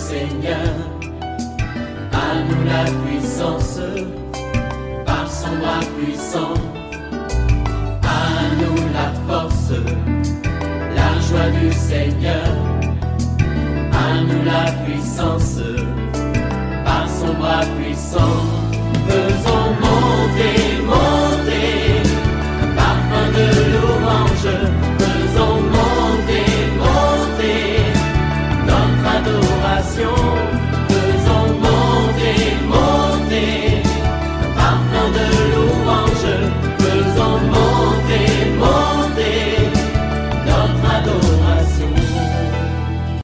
Seigneur. À nous la puissance, par son bras puissant. À nous la force, la joie du Seigneur. À nous la puissance, par son bras puissant. Faisons monter, monter, parfum de louange. Faisons monter, monter, notre adoration. Faisons monter, monter, parfum de louange. Faisons monter, monter, notre adoration.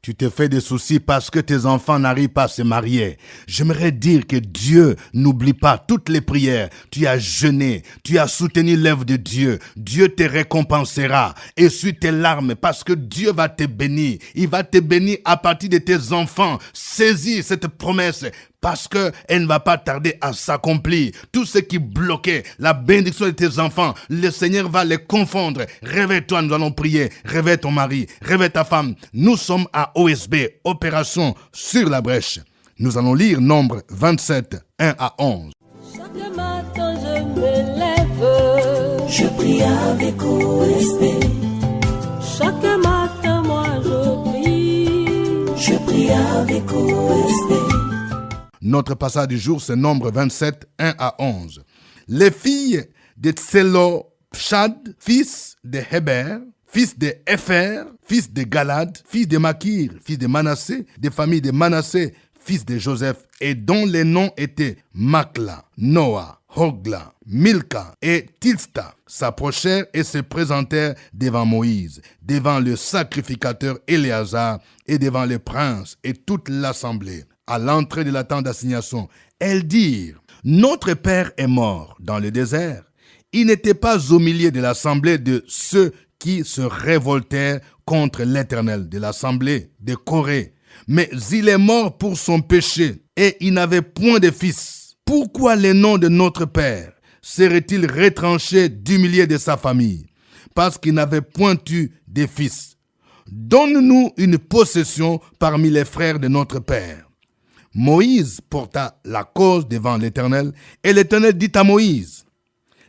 Tu te fais des soucis parce que tes enfants n'arrivent pas à se marier. J'aimerais dire que Dieu n'oublie pas toutes les prières. Tu as jeûné, tu as soutenu l'œuvre de Dieu. Dieu te récompensera. Essuie tes larmes parce que Dieu va te bénir. Il va te bénir à partir de tes enfants. Saisis cette promesse parce qu'elle ne va pas tarder à s'accomplir. Tout ce qui bloquait la bénédiction de tes enfants, le Seigneur va les confondre. Réveille-toi, nous allons prier. Réveille ton mari, réveille ta femme. Nous sommes à OSB, Opération sur la brèche. Nous allons lire Nombre 27, 1 à 11. Chaque matin je me lève, Je prie avec OSB. chaque matin moi je prie. Je prie avec OSB. Notre passage du jour, c'est Nombre 27, 1 à 11. Les filles de Tselophshad, fils de Héber, fils de Épher, fils de Galad, fils de Makir, fils de Manassé, des familles de Manassé, fils de Joseph, et dont les noms étaient Makla, Noah, Hogla, Milka et Tilsta, s'approchèrent et se présentèrent devant Moïse, devant le sacrificateur Éléazar et devant les princes et toute l'assemblée. À l'entrée de la tente d'assignation, elles dirent: Notre père est mort dans le désert. Il n'était pas au milieu de l'assemblée de ceux qui se révoltèrent contre l'Éternel, de l'assemblée de Corée. Mais il est mort pour son péché et il n'avait point de fils. Pourquoi le nom de notre père serait-il retranché du milieu de sa famille? Parce qu'il n'avait point eu de fils. Donne-nous une possession parmi les frères de notre père. Moïse porta la cause devant l'Éternel, et l'Éternel dit à Moïse: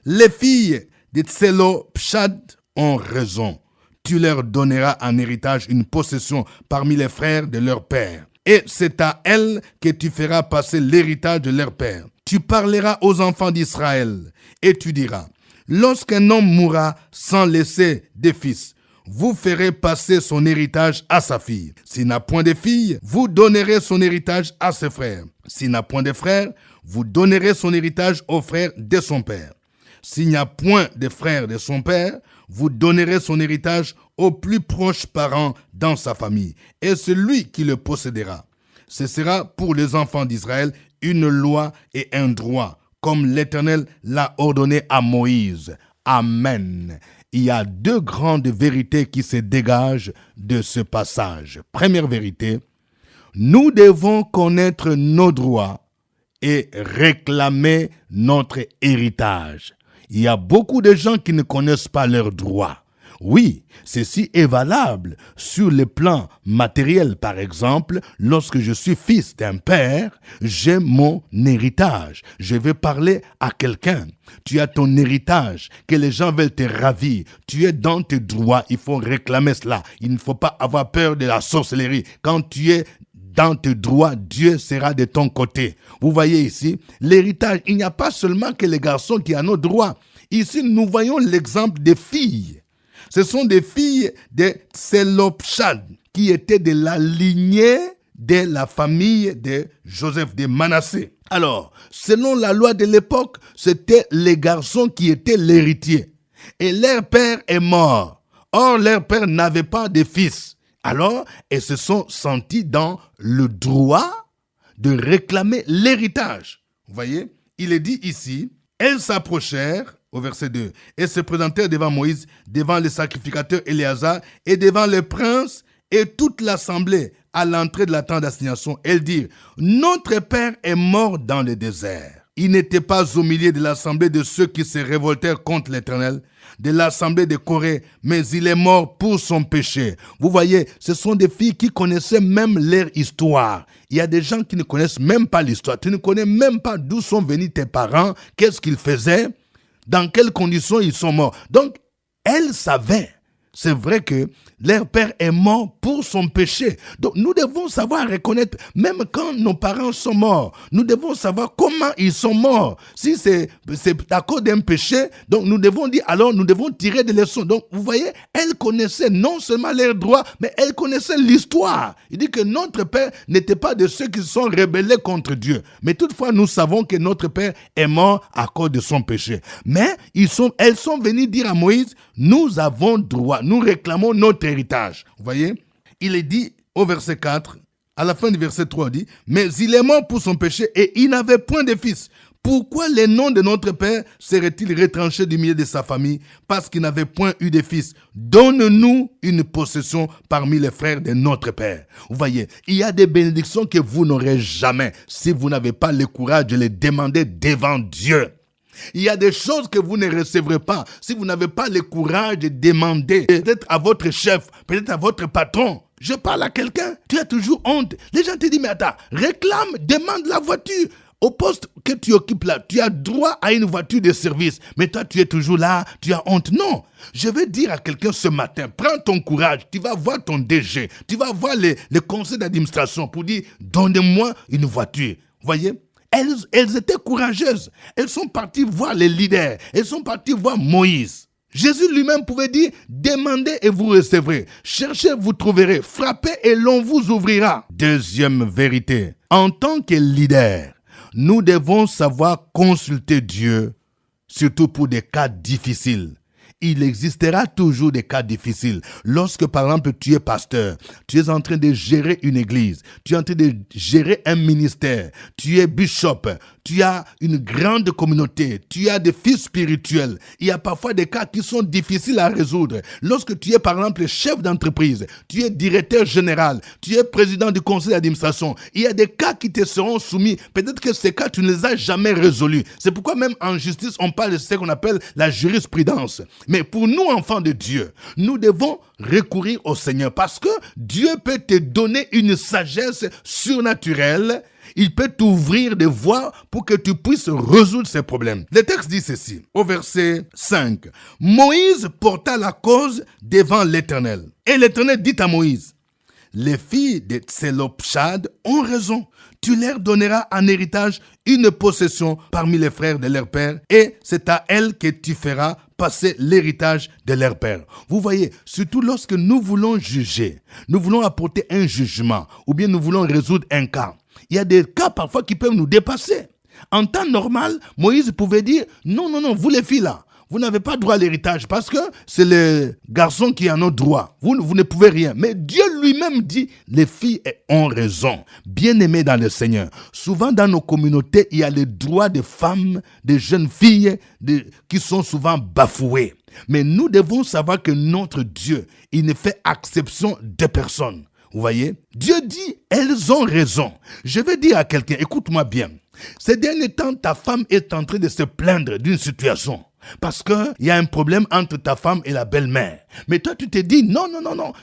Les filles de Tselophshad ont raison. Tu leur donneras en héritage une possession parmi les frères de leur père. Et c'est à elles que tu feras passer l'héritage de leur père. Tu parleras aux enfants d'Israël, et tu diras: Lorsqu'un homme mourra sans laisser de fils, vous ferez passer son héritage à sa fille. S'il n'a point de fille, vous donnerez son héritage à ses frères. S'il n'a point de frères, vous donnerez son héritage aux frères de son père. S'il n'y a point de frères de son père, vous donnerez son héritage aux plus proches parents dans sa famille, et celui qui le possédera. Ce sera pour les enfants d'Israël une loi et un droit, comme l'Éternel l'a ordonné à Moïse. Amen. Il y a deux grandes vérités qui se dégagent de ce passage. Première vérité, nous devons connaître nos droits et réclamer notre héritage. Il y a beaucoup de gens qui ne connaissent pas leurs droits. Oui, ceci est valable sur le plan matériel. Par exemple, lorsque je suis fils d'un père, j'ai mon héritage. Je vais parler à quelqu'un. Tu as ton héritage, que les gens veulent te ravir. Tu es dans tes droits, il faut réclamer cela. Il ne faut pas avoir peur de la sorcellerie. Quand tu es dans tes droits, Dieu sera de ton côté. Vous voyez ici, l'héritage, il n'y a pas seulement que les garçons qui ont nos droits. Ici, nous voyons l'exemple des filles. Ce sont des filles de Tselophshad qui étaient de la lignée de la famille de Joseph de Manassé. Alors, selon la loi de l'époque, c'était les garçons qui étaient l'héritier. Et leur père est mort. Or, leur père n'avait pas de fils. Alors, elles se sont senties dans le droit de réclamer l'héritage. Vous voyez, il est dit ici, elles s'approchèrent, au verset 2, et se présentèrent devant Moïse, devant le sacrificateur Éléazar et devant les princes et toute l'assemblée à l'entrée de la tente d'assignation. Elles dirent: Notre père est mort dans le désert. Il n'était pas au milieu de l'assemblée de ceux qui se révoltèrent contre l'Éternel, de l'assemblée de Corée, mais il est mort pour son péché. Vous voyez, ce sont des filles qui connaissaient même leur histoire. Il y a des gens qui ne connaissent même pas l'histoire. Tu ne connais même pas d'où sont venus tes parents, qu'est-ce qu'ils faisaient, dans quelles conditions ils sont morts. Donc, elles savaient. C'est vrai que leur père est mort pour son péché. Donc nous devons savoir reconnaître, même quand nos parents sont morts, nous devons savoir comment ils sont morts. Si c'est à cause d'un péché, donc nous devons dire, alors nous devons tirer des leçons. Donc vous voyez, elles connaissaient non seulement leurs droits, mais elles connaissaient l'histoire. Il dit que notre père n'était pas de ceux qui se sont rebellés contre Dieu. Mais toutefois, nous savons que notre père est mort à cause de son péché. Mais elles sont venues dire à Moïse, nous avons droit, nous réclamons notre héritage. Vous voyez, il est dit au verset 4, à la fin du verset 3, il dit, mais il est mort pour son péché et il n'avait point de fils. Pourquoi les noms de notre père seraient-ils retranchés du milieu de sa famille? Parce qu'il n'avait point eu de fils. Donne-nous une possession parmi les frères de notre père. Vous voyez, il y a des bénédictions que vous n'aurez jamais si vous n'avez pas le courage de les demander devant Dieu. Il y a des choses que vous ne recevrez pas si vous n'avez pas le courage de demander, peut-être à votre chef, peut-être à votre patron. Je parle à quelqu'un, tu as toujours honte. Les gens te disent, mais attends, réclame, demande la voiture. Au poste que tu occupes là, tu as droit à une voiture de service. Mais toi, tu es toujours là, tu as honte. Non, je vais dire à quelqu'un ce matin, prends ton courage, tu vas voir ton DG, tu vas voir le conseil d'administration pour dire, donne-moi une voiture. Vous voyez? Elles étaient courageuses. Elles sont parties voir les leaders. Elles sont parties voir Moïse. Jésus lui-même pouvait dire, demandez et vous recevrez. Cherchez, vous trouverez. Frappez et l'on vous ouvrira. Deuxième vérité. En tant que leader, nous devons savoir consulter Dieu, surtout pour des cas difficiles. Il existera toujours des cas difficiles. Lorsque, par exemple, tu es pasteur, tu es en train de gérer une église, tu es en train de gérer un ministère, tu es bishop, tu as une grande communauté, tu as des fils spirituels. Il y a parfois des cas qui sont difficiles à résoudre. Lorsque tu es, par exemple, chef d'entreprise, tu es directeur général, tu es président du conseil d'administration, il y a des cas qui te seront soumis. Peut-être que ces cas, tu ne les as jamais résolus. C'est pourquoi même en justice, on parle de ce qu'on appelle la jurisprudence. Mais pour nous, enfants de Dieu, nous devons recourir au Seigneur parce que Dieu peut te donner une sagesse surnaturelle. Il peut t'ouvrir des voies pour que tu puisses résoudre ces problèmes. Le texte dit ceci, au verset 5. Moïse porta la cause devant l'Éternel. Et l'Éternel dit à Moïse, les filles de Tselopshad ont raison. Tu leur donneras en héritage une possession parmi les frères de leur père et c'est à elles que tu feras passer l'héritage de leur père. Vous voyez, surtout lorsque nous voulons juger, nous voulons apporter un jugement ou bien nous voulons résoudre un cas. Il y a des cas parfois qui peuvent nous dépasser. En temps normal, Moïse pouvait dire, non, vous les filles là, vous n'avez pas droit à l'héritage parce que c'est les garçons qui en ont droit. Vous ne pouvez rien. Mais Dieu lui-même dit, les filles ont raison. Bien-aimés dans le Seigneur. Souvent dans nos communautés, il y a les droits des femmes, des jeunes filles qui sont souvent bafoués. Mais nous devons savoir que notre Dieu, il ne fait exception de personne. Vous voyez? Dieu dit, elles ont raison. Je vais dire à quelqu'un, écoute-moi bien. Ces derniers temps, ta femme est en train de se plaindre d'une situation. Parce qu'il y a un problème entre ta femme et la belle-mère. Mais toi, tu te dis, non,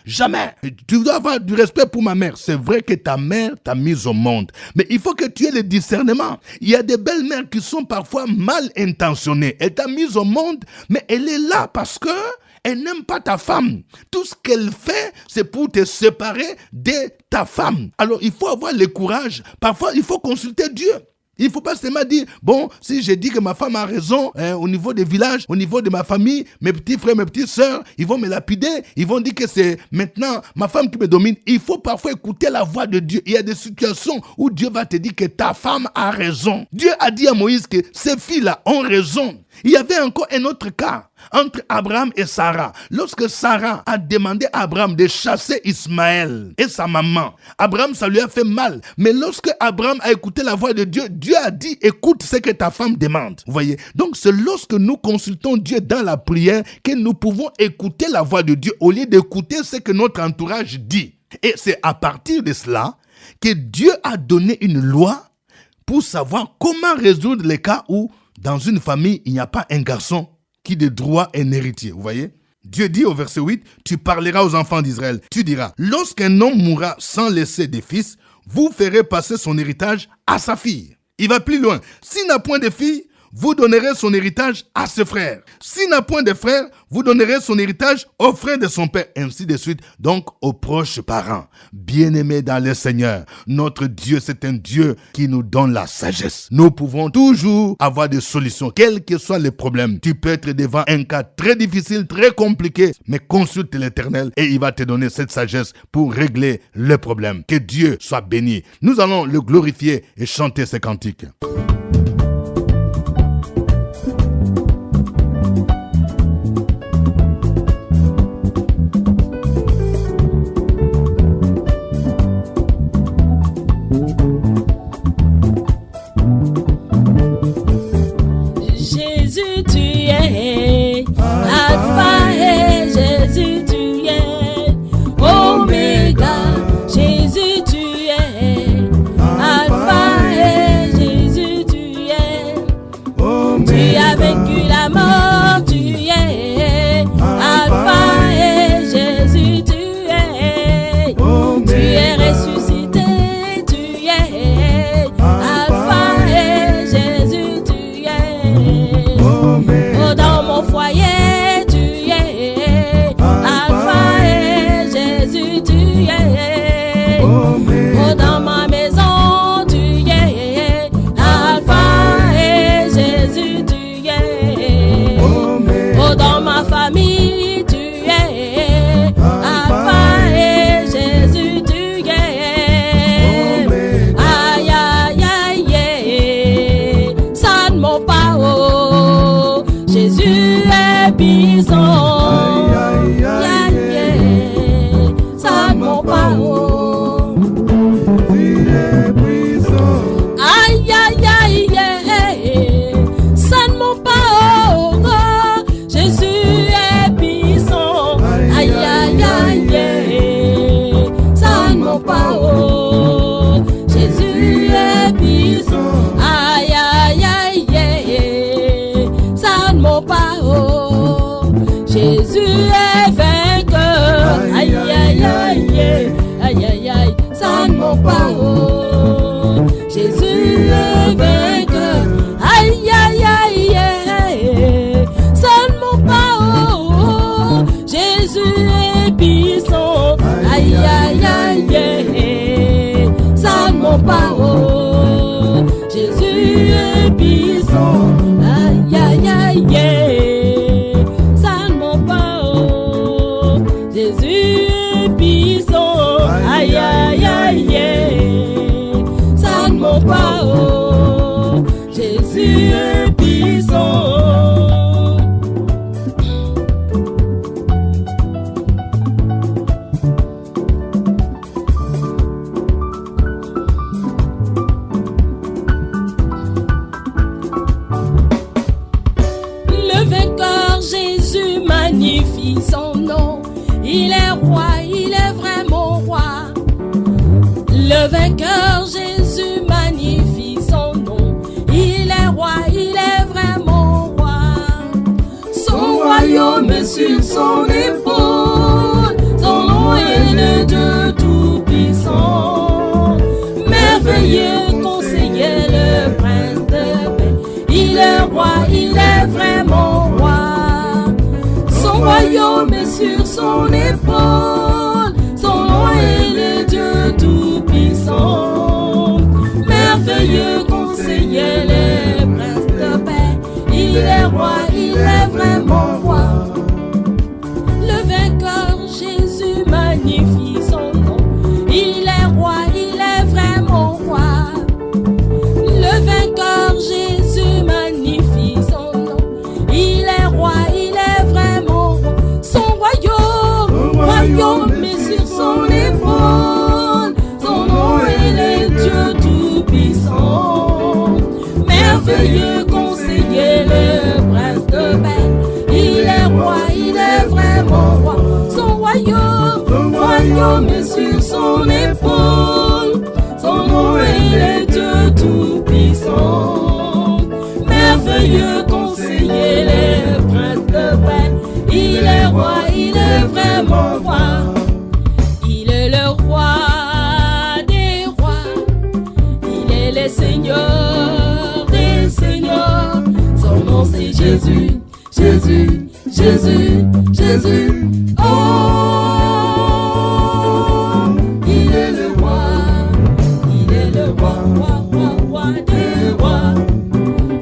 jamais. Tu dois avoir du respect pour ma mère. C'est vrai que ta mère t'a mise au monde. Mais il faut que tu aies le discernement. Il y a des belles-mères qui sont parfois mal intentionnées. Elle t'a mise au monde, mais elle est là parce que elle n'aime pas ta femme. Tout ce qu'elle fait, c'est pour te séparer de ta femme. Alors, il faut avoir le courage. Parfois, il faut consulter Dieu. Il ne faut pas seulement dire, bon, si je dis que ma femme a raison, au niveau des villages, au niveau de ma famille, mes petits frères, mes petites sœurs, ils vont me lapider, ils vont dire que c'est maintenant ma femme qui me domine. Il faut parfois écouter la voix de Dieu. Il y a des situations où Dieu va te dire que ta femme a raison. Dieu a dit à Moïse que ces filles-là ont raison. Il y avait encore un autre cas entre Abraham et Sarah. Lorsque Sarah a demandé à Abraham de chasser Ismaël et sa maman, Abraham, ça lui a fait mal. Mais lorsque Abraham a écouté la voix de Dieu, Dieu a dit, écoute ce que ta femme demande. Vous voyez? Donc c'est lorsque nous consultons Dieu dans la prière que nous pouvons écouter la voix de Dieu au lieu d'écouter ce que notre entourage dit. Et c'est à partir de cela que Dieu a donné une loi pour savoir comment résoudre les cas où, dans une famille, il n'y a pas un garçon qui de droit est un héritier. Vous voyez? Dieu dit au verset 8, « Tu parleras aux enfants d'Israël. Tu diras, lorsqu'un homme mourra sans laisser de fils, vous ferez passer son héritage à sa fille. » Il va plus loin. « S'il n'a point de fille, vous donnerez son héritage à ses frères. S'il n'a point de frères, vous donnerez son héritage aux frères de son père. » Ainsi de suite, donc aux proches parents. Bien-aimés dans le Seigneur, notre Dieu, c'est un Dieu qui nous donne la sagesse. Nous pouvons toujours avoir des solutions, quels que soient les problèmes. Tu peux être devant un cas très difficile, très compliqué, mais consulte l'Éternel et il va te donner cette sagesse pour régler le problème. Que Dieu soit béni. Nous allons le glorifier et chanter ces cantiques. Sur son épaule, son nom est le Dieu Tout-Puissant, merveilleux conseiller, le prince de paix. Il est roi, il est vraiment roi. Son royaume est sur son épaule, son nom est le Dieu Tout-Puissant, merveilleux conseiller, le prince de paix. Il est roi, il est vraiment roi. Jésus magnifie son nom. Il est roi, il est vraiment roi. Le vainqueur Jésus magnifie son nom. Il est roi, il est vraiment roi. Son royaume est sur son épaule. Son nom est le Dieu Tout-Puissant, merveilleux conseiller, le prince de paix. Il est roi, il est vraiment roi. Son royaume est sur son épaule. Son nom est le Dieu Tout-Puissant. merveilleux conseiller, le prince de paix. Il est roi, il est vraiment roi. Il est le roi des rois. Il est le Seigneur des seigneurs. Son nom c'est Jésus, Jésus, Jésus, Jésus. Oh, il est le roi. Il est le roi, roi, roi, roi des rois.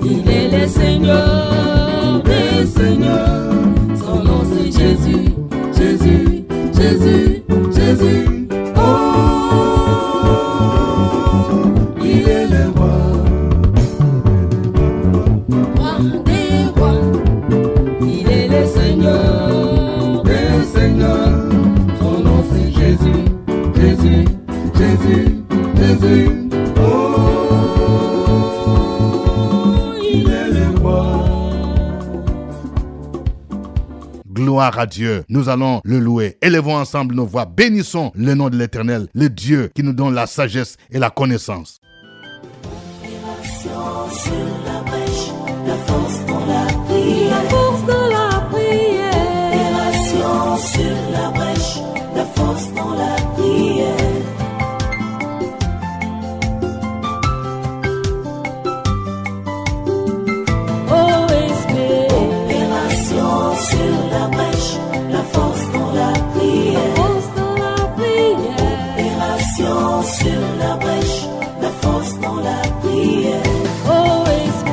Il est le Seigneur des seigneurs. Son nom c'est Jésus, Jésus, Jésus, Jésus. Oh, il est le roi, roi des rois. Il est le Seigneur des seigneurs. Son nom c'est Jésus, Jésus, Jésus, Jésus. Oh, il est le roi. Gloire à Dieu. Nous allons le louer. Élevons ensemble nos voix. Bénissons le nom de l'Éternel, le Dieu qui nous donne la sagesse et la connaissance. Opération sur la brèche, la force dans la prière. La force de la prière. Opération sur la brèche, la force dans la prière. OSB. Opération sur la brèche, la force dans la prière. Force de la prière. Opération sur la brèche, la force dans la prière. OSB.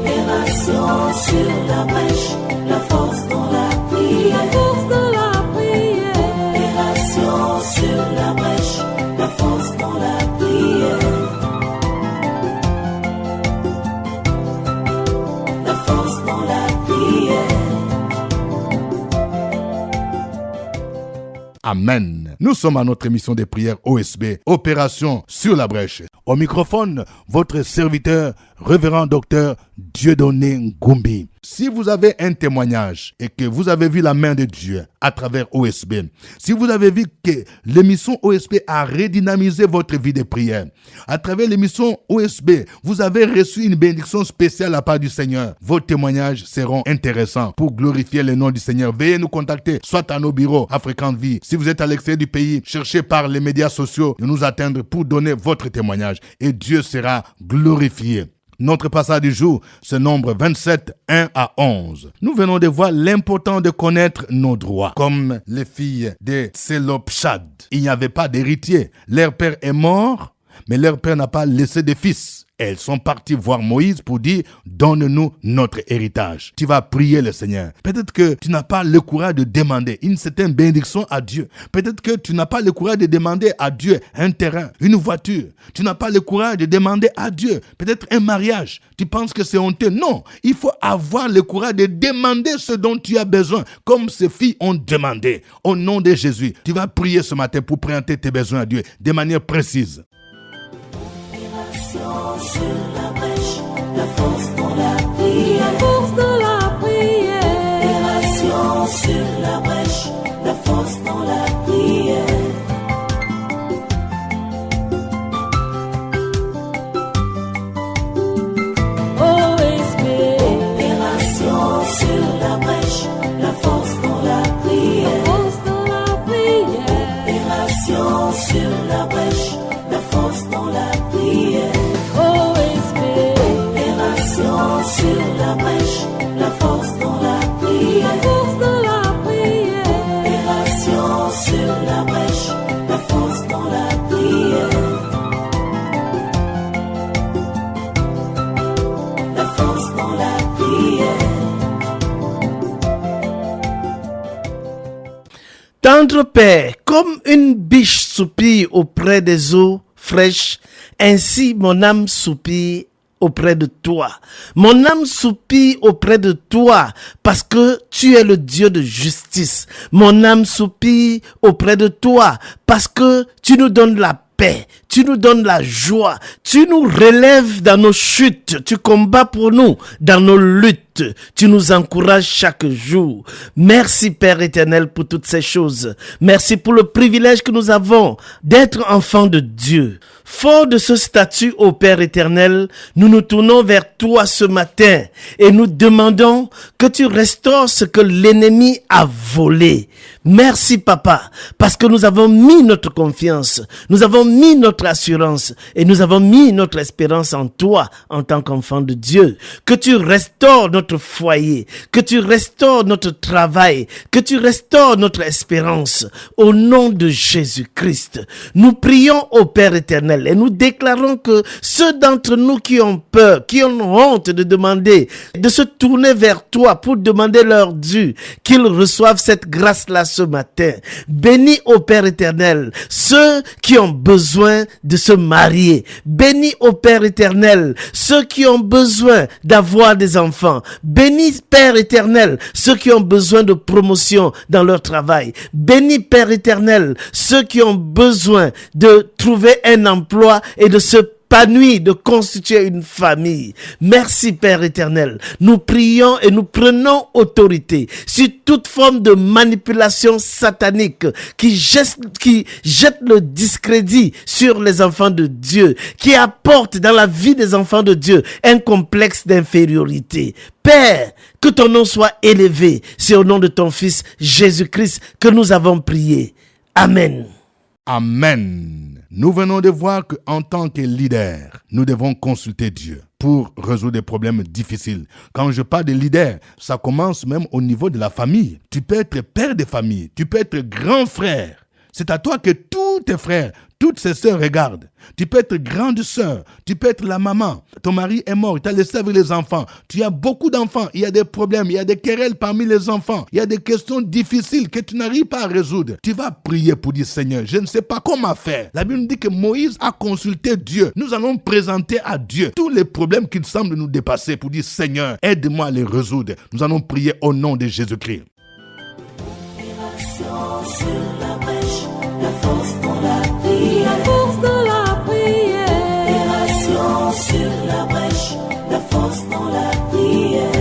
Opération sur la brèche, la force dans la La prière. force de la prière. Opération sur la brèche, la force dans la prière. La force dans la prière. Amen. Nous sommes à notre émission de prière OSB, Opération sur la brèche. Au microphone, votre serviteur, révérend docteur Dieudonné Ngumbi. Si vous avez un témoignage et que vous avez vu la main de Dieu à travers OSB, si vous avez vu que l'émission OSB a redynamisé votre vie de prière, à travers l'émission OSB, vous avez reçu une bénédiction spéciale de la part du Seigneur, vos témoignages seront intéressants pour glorifier le nom du Seigneur. Veuillez nous contacter, soit à nos bureaux à Fréquente Vie. Si vous êtes à l'extérieur du pays, cherchez par les médias sociaux de nous atteindre pour donner votre témoignage et Dieu sera glorifié. Notre passage du jour, ce nombre 27, 1 à 11. Nous venons de voir l'important de connaître nos droits. Comme les filles de Tselopshad, il n'y avait pas d'héritier. Leur père est mort, mais leur père n'a pas laissé de fils. Elles sont parties voir Moïse pour dire « Donne-nous notre héritage ». Tu vas prier le Seigneur. Peut-être que tu n'as pas le courage de demander une certaine bénédiction à Dieu. Peut-être que tu n'as pas le courage de demander à Dieu un terrain, une voiture. Tu n'as pas le courage de demander à Dieu peut-être un mariage. Tu penses que c'est honteux. Non, il faut avoir le courage de demander ce dont tu as besoin, comme ces filles ont demandé. Au nom de Jésus, tu vas prier ce matin pour présenter tes besoins à Dieu de manière précise. Opération sur la brèche, la force dans la prière. La force de la prière. Opération sur la brèche, la force dans la prière. OSB. Opération sur la brèche, la force dans la prière. Force de la prière. Opération sur la brèche, la force dans la prière. OSB. Opération sur la brèche, la force dans la prière. Force de la prière. Opération sur la brèche, la force dans la prière. La force dans la prière. Tendre Père, comme une biche soupire auprès des eaux fraîches, ainsi mon âme soupire auprès de toi. Mon âme soupire auprès de toi parce que tu es le Dieu de justice. Mon âme soupire auprès de toi parce que tu nous donnes la paix, tu nous donnes la joie, tu nous relèves dans nos chutes, tu combats pour nous dans nos luttes. exhortes, tu nous encourages chaque jour. Merci Père éternel pour toutes ces choses. Merci pour le privilège que nous avons d'être enfants de Dieu. Fort de ce statut, ô Père éternel, nous nous tournons vers toi ce matin et nous demandons que tu restaures ce que l'ennemi a volé. Merci Papa, parce que nous avons mis notre confiance, nous avons mis notre assurance et nous avons mis notre espérance en toi en tant qu'enfant de Dieu. Que tu restaures notre foyer, que tu restaures notre travail, que tu restaures notre espérance au nom de Jésus-Christ. Nous prions au Père éternel et nous déclarons que ceux d'entre nous qui ont peur, qui ont honte de demander, de se tourner vers toi pour demander leur dû, qu'ils reçoivent cette grâce-là ce matin. Bénis au Père éternel ceux qui ont besoin de se marier. Bénis au Père éternel ceux qui ont besoin d'avoir des enfants. Bénis Père éternel ceux qui ont besoin de promotion dans leur travail. Bénis Père éternel ceux qui ont besoin de trouver un emploi et de se épanouir, de constituer une famille. Merci Père éternel. Nous prions et nous prenons autorité sur toute forme de manipulation satanique qui jette le discrédit sur les enfants de Dieu, qui apporte dans la vie des enfants de Dieu un complexe d'infériorité. Père, que ton nom soit élevé. C'est au nom de ton Fils Jésus-Christ que nous avons prié. Amen. Amen. Nous venons de voir qu'en tant que leader, nous devons consulter Dieu pour résoudre des problèmes difficiles. Quand je parle de leader, ça commence même au niveau de la famille. Tu peux être père de famille, tu peux être grand frère. C'est à toi que tous tes frères, toutes ses sœurs regardent. Tu peux être grande sœur, tu peux être la maman. Ton mari est mort, il t'a laissé avec les enfants. Tu as beaucoup d'enfants, il y a des problèmes, il y a des querelles parmi les enfants. Il y a des questions difficiles que tu n'arrives pas à résoudre. Tu vas prier pour dire, Seigneur, je ne sais pas comment faire. La Bible nous dit que Moïse a consulté Dieu. Nous allons présenter à Dieu tous les problèmes qui semblent nous dépasser pour dire, Seigneur, aide-moi à les résoudre. Nous allons prier au nom de Jésus-Christ. Sur la brèche, la force dans la prière. La force de la prière. Opération sur la brèche, la force dans la prière.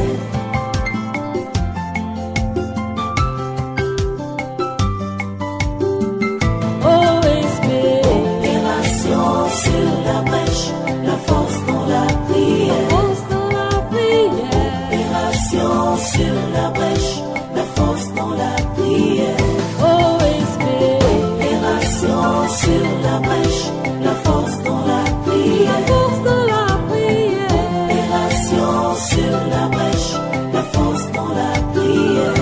OSP. Opération sur la brèche, la force dans la prière. Force de la prière. Opération sur la brèche, la force dans la prière. OSP. Opération sur la brèche, la force dans la prière. Force de la prière. Opération sur la brèche, la force dans la prière.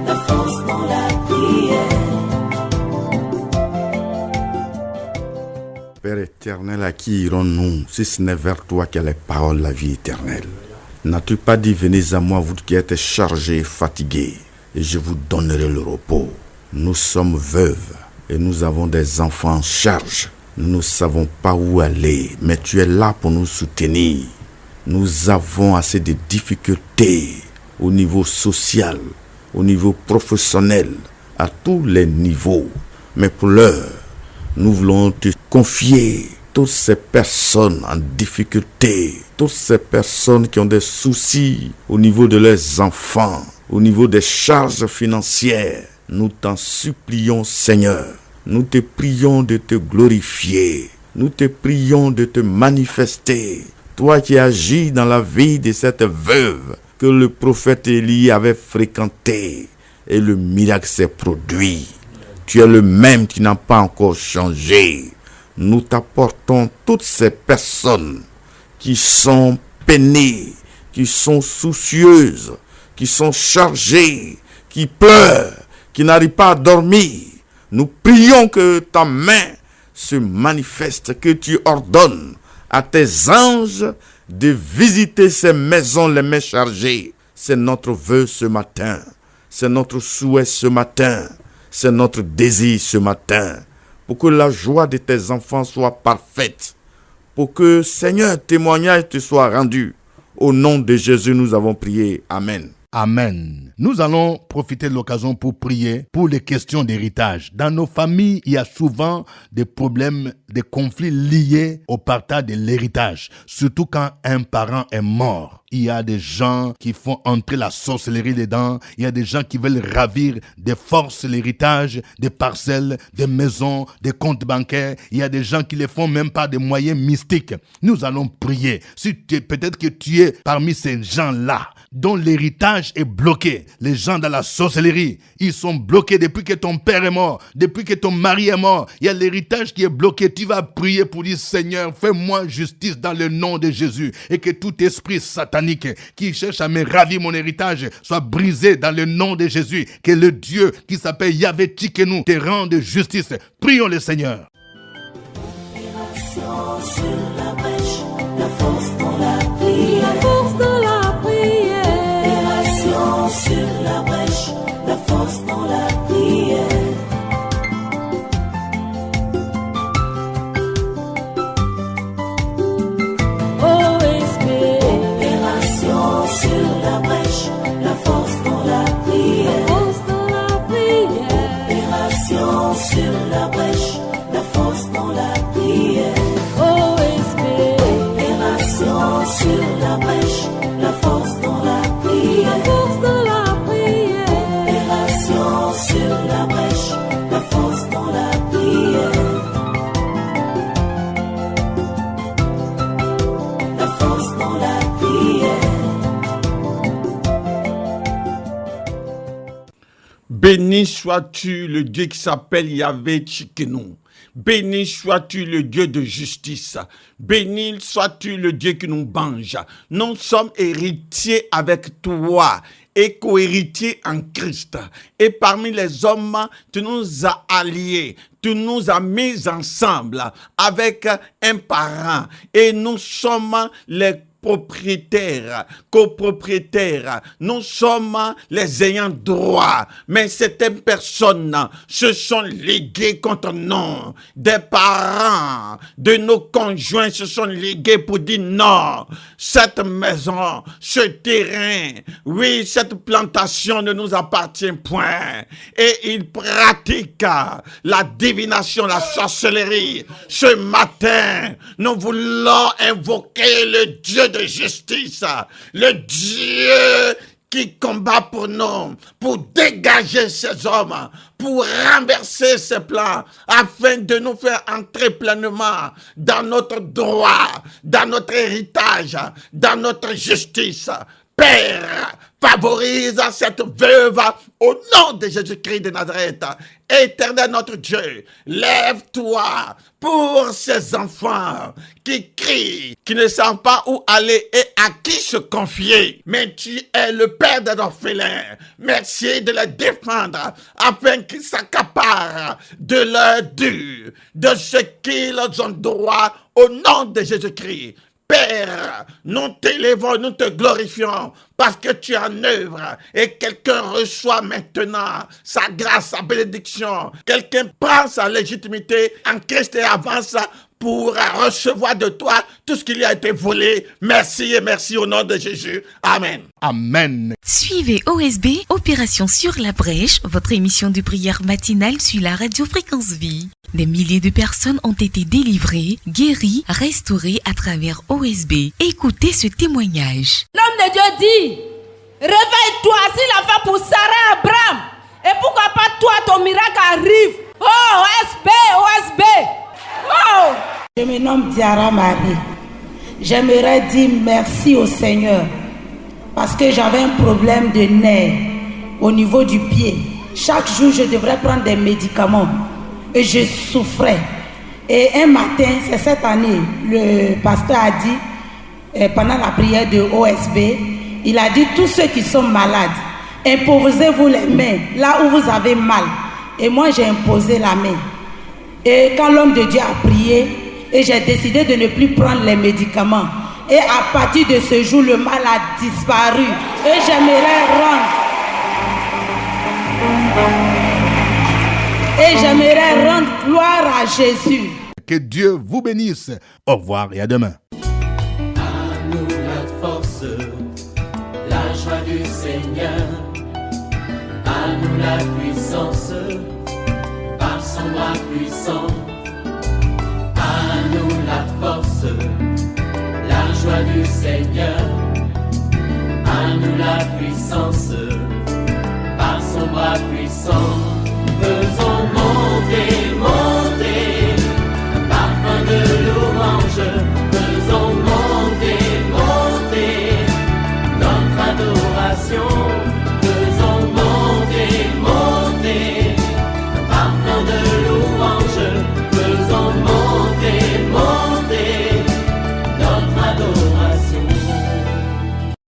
La force dans la prière. Père éternel, à qui irons-nous si ce n'est vers toi qu'est les paroles de la vie éternelle? N'as-tu pas dit, venez à moi, vous qui êtes chargés et fatigués, et je vous donnerai le repos? Nous sommes veuves et nous avons des enfants en charge. Nous ne savons pas où aller, mais tu es là pour nous soutenir. Nous avons assez de difficultés au niveau social, au niveau professionnel, à tous les niveaux. Mais pour l'heure, nous voulons te confier toutes ces personnes en difficulté, toutes ces personnes qui ont des soucis au niveau de leurs enfants, au niveau des charges financières. Nous t'en supplions, Seigneur. Nous te prions de te glorifier. Nous te prions de te manifester. Toi qui agis dans la vie de cette veuve que le prophète Élie avait fréquentée et le miracle s'est produit. Tu es le même qui n'a pas encore changé. Nous t'apportons toutes ces personnes qui sont peinées, qui sont soucieuses, qui sont chargées, qui pleurent, qui n'arrivent pas à dormir. Nous prions que ta main se manifeste, que tu ordonnes à tes anges de visiter ces maisons les mains chargées. C'est notre vœu ce matin, c'est notre souhait ce matin, c'est notre désir ce matin. Pour que la joie de tes enfants soit parfaite. Pour que, Seigneur, témoignage te soit rendu. Au nom de Jésus, nous avons prié. Amen. Amen. Nous allons profiter de l'occasion pour prier pour les questions d'héritage. Dans nos familles, il y a souvent des problèmes, des conflits liés au partage de l'héritage, surtout quand un parent est mort. Il y a des gens qui font entrer la sorcellerie dedans. Il y a des gens qui veulent ravir des forces, l'héritage, des parcelles, des maisons, des comptes bancaires. Il y a des gens qui le font même par des moyens mystiques. Nous allons prier. Peut-être que tu es parmi ces gens-là dont l'héritage est bloqué. Les gens dans la sorcellerie, ils sont bloqués depuis que ton père est mort, depuis que ton mari est mort. Il y a l'héritage qui est bloqué. Tu vas prier pour dire, Seigneur, fais-moi justice dans le nom de Jésus, et que tout esprit satanique qui cherche à me ravir mon héritage soit brisé dans le nom de Jésus. Que le Dieu qui s'appelle Yahvé Tchikenu te rende justice. Prions le Seigneur. Sur la brèche, la force dans la prière. La force de la prière. Opération sur la brèche, la force dans la prière. OSB. Opération sur la brèche, la force dans la prière. La force de la prière. Opération sur la brèche, la force dans la prière. OSB. Opération sur la brèche, la force dans la prière. La force de la prière. Opération sur la brèche, la force dans la prière. La force dans la prière. Béni sois-tu le Dieu qui s'appelle Yahvé Tchikenu. Béni sois-tu le Dieu de justice. Béni sois-tu le Dieu qui nous venge. Nous sommes héritiers avec toi et co-héritiers en Christ. Et parmi les hommes, tu nous as alliés. Tu nous as mis ensemble avec un parent. Et nous sommes les propriétaires, copropriétaires, nous sommes les ayants droit, mais certaines personnes se sont liguées contre nous. Des parents de nos conjoints se sont ligués pour dire non, cette maison, ce terrain, oui, cette plantation ne nous appartient point. Et ils pratiquent la divination, la sorcellerie. Ce matin, nous voulons invoquer le Dieu de justice, le Dieu qui combat pour nous, pour dégager ces hommes, pour renverser ces plans, afin de nous faire entrer pleinement dans notre droit, dans notre héritage, dans notre justice. Père, favorise cette veuve au nom de Jésus-Christ de Nazareth. Éternel notre Dieu, lève-toi pour ces enfants qui crient, qui ne savent pas où aller et à qui se confier. Mais tu es le Père des orphelins. Merci de les défendre afin qu'ils s'accaparent de leur dû, de ce qu'ils ont droit au nom de Jésus-Christ. Père, nous t'élevons, nous te glorifions parce que tu es en œuvre et quelqu'un reçoit maintenant sa grâce, sa bénédiction. Quelqu'un prend sa légitimité en Christ et avance pour recevoir de toi tout ce qui lui a été volé. Merci et merci au nom de Jésus. Amen. Amen. Suivez OSB, Opération sur la brèche, votre émission de prière matinale sur la radio Fréquence Vie. Des milliers de personnes ont été délivrées, guéries, restaurées à travers OSB. Écoutez ce témoignage. L'homme de Dieu dit, réveille-toi, s'il a fait pour Sarah Abraham. Et pourquoi pas toi, ton miracle arrive. Oh, OSB, OSB. Oh. Je me nomme Diara Marie. J'aimerais dire merci au Seigneur parce que j'avais un problème de nerf au niveau du pied. Chaque jour, je devrais prendre des médicaments et je souffrais. Et un matin, c'est cette année, le pasteur a dit, pendant la prière de OSB, il a dit, tous ceux qui sont malades, imposez-vous les mains là où vous avez mal. Et moi, j'ai imposé la main. Et quand l'homme de Dieu a prié, et j'ai décidé de ne plus prendre les médicaments. Et à partir de ce jour, le mal a disparu. Et j'aimerais rendre gloire à Jésus. Que Dieu vous bénisse. Au revoir et à demain. À nous la force, la joie du Seigneur. la puissance, par son bras puissant. À nous la force, la joie du Seigneur. À nous la puissance, par son bras puissant.